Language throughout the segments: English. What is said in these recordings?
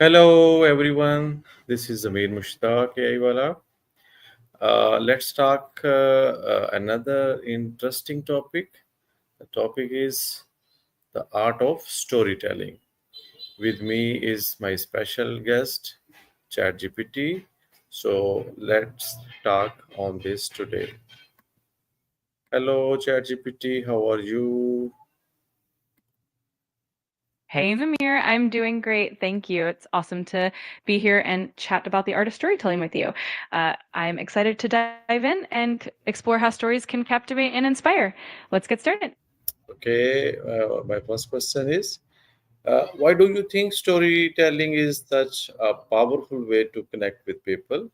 Hello, everyone. This is Amir Mushtaq Aiwala. Let's talk another interesting topic. The topic is the art of storytelling. With me is my special guest, ChatGPT. So let's talk on this today. Hello, ChatGPT. How are you? Hey, Vamir, I'm doing great. Thank you. It's awesome to be here and chat about the art of storytelling with you. I'm excited to dive in and explore how stories can captivate and inspire. Let's get started. Okay. My first question is, why do you think storytelling is such a powerful way to connect with people?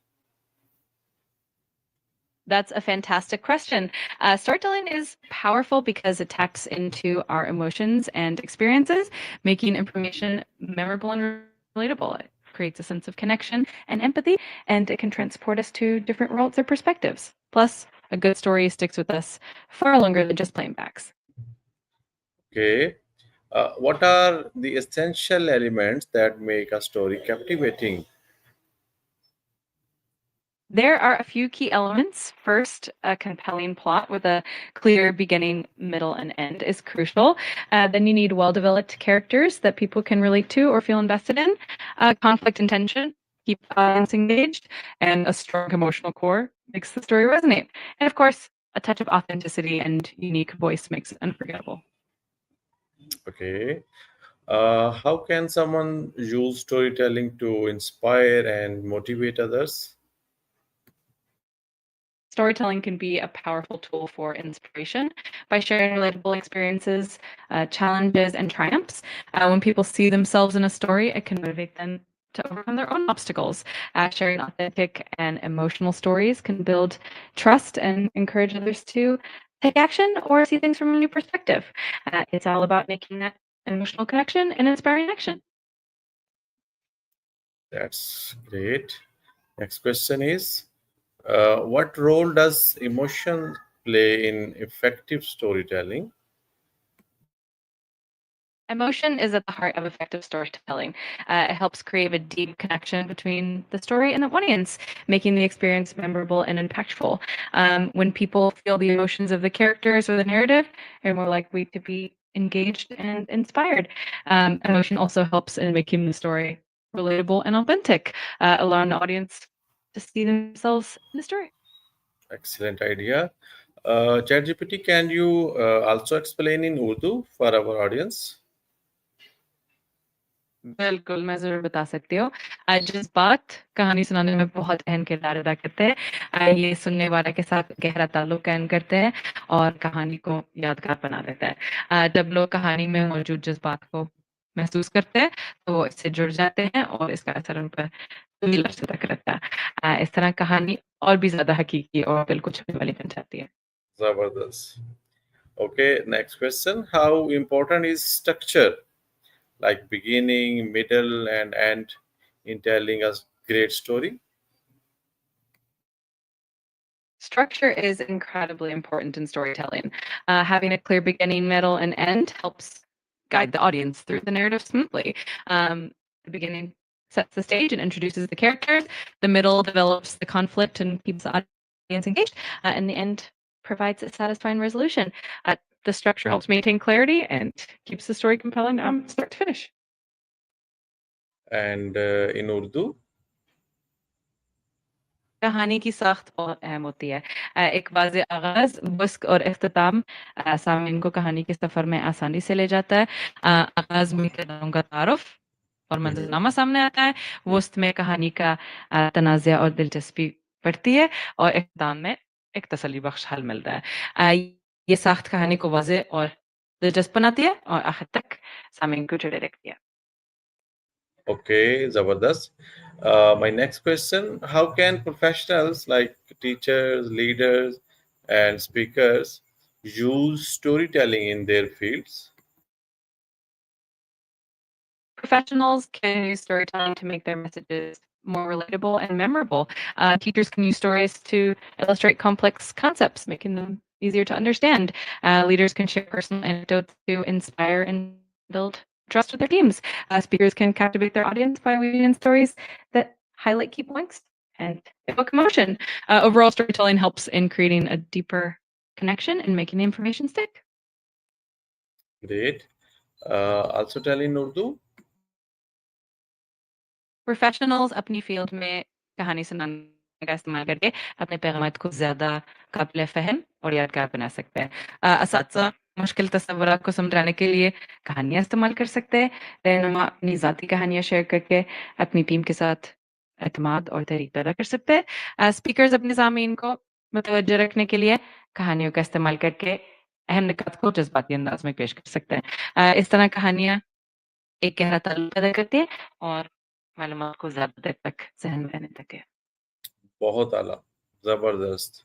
That's a fantastic question. Storytelling is powerful because it taps into our emotions and experiences, making information memorable and relatable. It creates a sense of connection and empathy, and it can transport us to different worlds or perspectives. Plus, a good story sticks with us far longer than just plain facts. Okay. What are the essential elements that make a story captivating? There are a few key elements. First, a compelling plot with a clear beginning, middle, and end is crucial. Then you need well developed characters that people can relate to or feel invested in, conflict and tension, keep the audience engaged, and a strong emotional core makes the story resonate. And of course, a touch of authenticity and unique voice makes it unforgettable. Okay. How can someone use storytelling to inspire and motivate others? Storytelling can be a powerful tool for inspiration by sharing relatable experiences, challenges, and triumphs. When people see themselves in a story, it can motivate them to overcome their own obstacles. Sharing authentic and emotional stories can build trust and encourage others to take action or see things from a new perspective. It's all about making that emotional connection and inspiring action. That's great. Next question is, what role does emotion play in effective storytelling? Emotion is at the heart of effective storytelling. It helps create a deep connection between the story and the audience, making the experience memorable and impactful. When people feel the emotions of the characters or the narrative, they're more likely to be engaged and inspired. Emotion also helps in making the story relatable and authentic, allowing the audience to see themselves in the story. Excellent idea. ChatGPT, can you also explain in Urdu for our audience? बिल्कुल, मैं ज़रूर बता सकती हूँ। जज़्बात कहानी सुनाने में बहुत अहम किरदार अदा करते हैं। ये सुनने वाले के साथ गहरा ताल्लुक कायम करते हैं और कहानी को यादगार बना देता है। जब लोग कहानी में मौजूद जज़्बात को महसूस करते हैं, तो वो इससे जुड़ जाते हैं और इसका असर उन पर तवील अरसे तक रहता है। इस तरह कहानी और भी ज़्यादा हकीकी और दिल को छूने वाली बन जाती है। Zabardast. Okay, next question. How important is structure, like beginning, middle, and end, in telling a great story? Structure is incredibly important in storytelling. Having a clear beginning, middle, and end helps guide the audience through the narrative smoothly. The beginning sets the stage and introduces the characters. The middle develops the conflict and keeps the audience engaged. And the end provides a satisfying resolution. The structure helps maintain clarity and keeps the story compelling start to finish. And in Urdu? कहानी की साख्त बहुत अहम होती है। एक वाज़ेह आगाज़, वस्क और इख्तिताम सामीन को कहानी के सफ़र में आसानी से ले जाता है। आगाज़ में किरदारों का तारुफ और Mhm. मंज़रनामा सामने आता है। वसत में कहानी का तनाज़ा और दिलचस्पी बढ़ती है और इख्तिताम में एक तसल्ली बख्श हल मिलता है। ये साख्त कहानी को वाज़ेह और दिलचस्प बनाती है और आखिर तक सामीन को जुड़े रखती है। Okay, Zabardast. My next question: how can professionals like teachers, leaders, and speakers use storytelling in their fields? Professionals can use storytelling to make their messages more relatable and memorable. Teachers can use stories to illustrate complex concepts, making them easier to understand. Leaders can share personal anecdotes to inspire and build trust with their teams. Speakers can captivate their audience by weaving in stories that highlight key points and evoke emotion. Overall, storytelling helps in creating a deeper connection and making the information stick. Great. Also tell in Urdu. Professionals अपनी field में कहानी सुनाने का इस्तेमाल करके अपने पैगामात को ज़्यादा काबिल फ़हम और यादगार बना सकते हैं। असातिज़ा मुश्किल तस्वुरात को समझाने के लिए कहानियाँ इस्तेमाल कर सकते हैं। रहनुमा अपनी ज़ाती कहानियाँ शेयर करके अपनी टीम के साथ एतमाद और तहरीक पैदा कर सकते हैं। स्पीकर्स अपने सामीन को मुतवज्जह रखने के लिए कहानियों का इस्तेमाल करके अहम निकात को जज़्बाती अंदाज में पेश कर सकते हैं। इस तरह कहानियाँ एक गहरा ताल्लुक पैदा करती है और मालूमात को ज़्यादा देर तक ज़हन में रहने देती है। बहुत आला. Zabardast.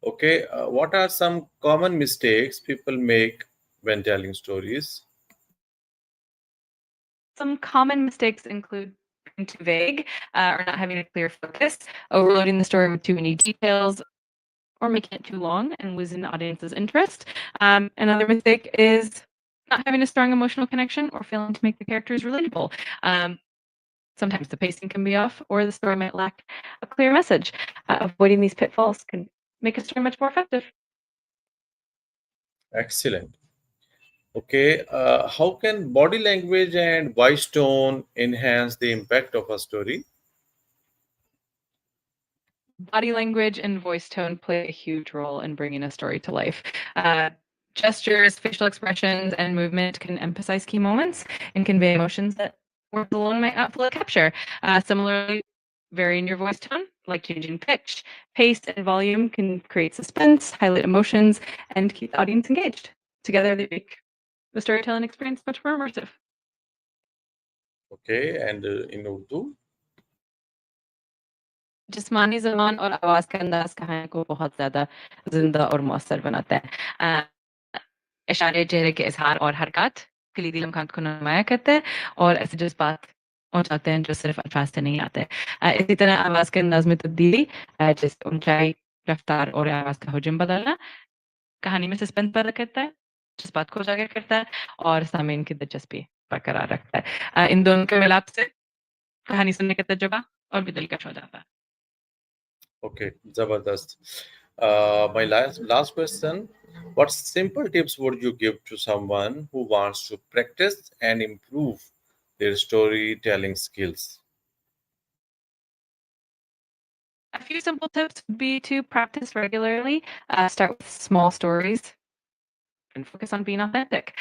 Okay, what are some common mistakes people make when telling stories? Some common mistakes include being too vague or not having a clear focus, overloading the story with too many details, or making it too long and losing the audience's interest. Another mistake is not having a strong emotional connection or failing to make the characters relatable. Sometimes the pacing can be off, or the story might lack a clear message. Avoiding these pitfalls can make a story much more effective. Excellent. Okay, how can body language and voice tone enhance the impact of a story? Body language and voice tone play a huge role in bringing a story to life. Uh, Gestures, facial expressions, and movement can emphasize key moments and convey emotions that words alone might not fully capture. Similarly, varying your voice tone, like changing pitch, pace, and volume, can create suspense, highlight emotions, and keep the audience engaged. Together, they make the storytelling experience much more immersive. Okay, and in Urdu? जिस्मानी ज़बान और आवाज़ का अंदाज़ कहानी को बहुत ज़्यादा ज़िंदा और मौसर बनाता है। इशारे, चेहरे के इज़हार और हरकत कलीदी लम्हात को नुमाया करते हैं और ऐसे जज़्बात पहुँचाते हैं जो सिर्फ़ अल्फ़ाज़ से नहीं आते। इसी तरह आवाज़ के अंदाज़ में तब्दीली जैसे ऊँचाई, रफ़्तार और आवाज़ का हुजम बदलना कहानी में सस्पेंस पैदा करता है, जज़्बात को उजागर करता है और सामीन की दिलचस्पी बरकरार रखता है। इन दोनों के मिलाप से कहानी सुनने का तजुर्बा और भी दिलकश हो जाता है। Okay, Zabardast. My last question. What simple tips would you give to someone who wants to practice and improve their storytelling skills? A few simple tips would be to practice regularly, start with small stories, and focus on being authentic.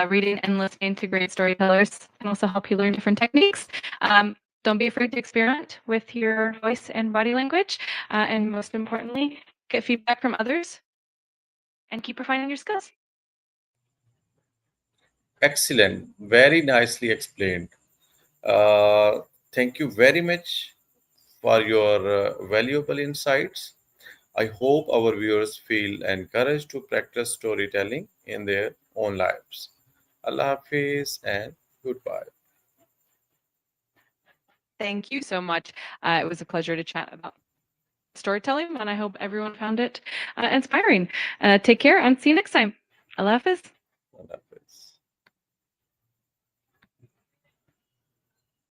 Reading and listening to great storytellers can also help you learn different techniques. Don't be afraid to experiment with your voice and body language. And most importantly, get feedback from others and keep refining your skills. Excellent. Very nicely explained. Uh, Thank you very much for your valuable insights. I hope our viewers feel encouraged to practice storytelling in their own lives. Allah Hafiz and goodbye. Thank you so much. It was a pleasure to chat about storytelling, and I hope everyone found it inspiring. Take care and see you next time. Allah Hafiz.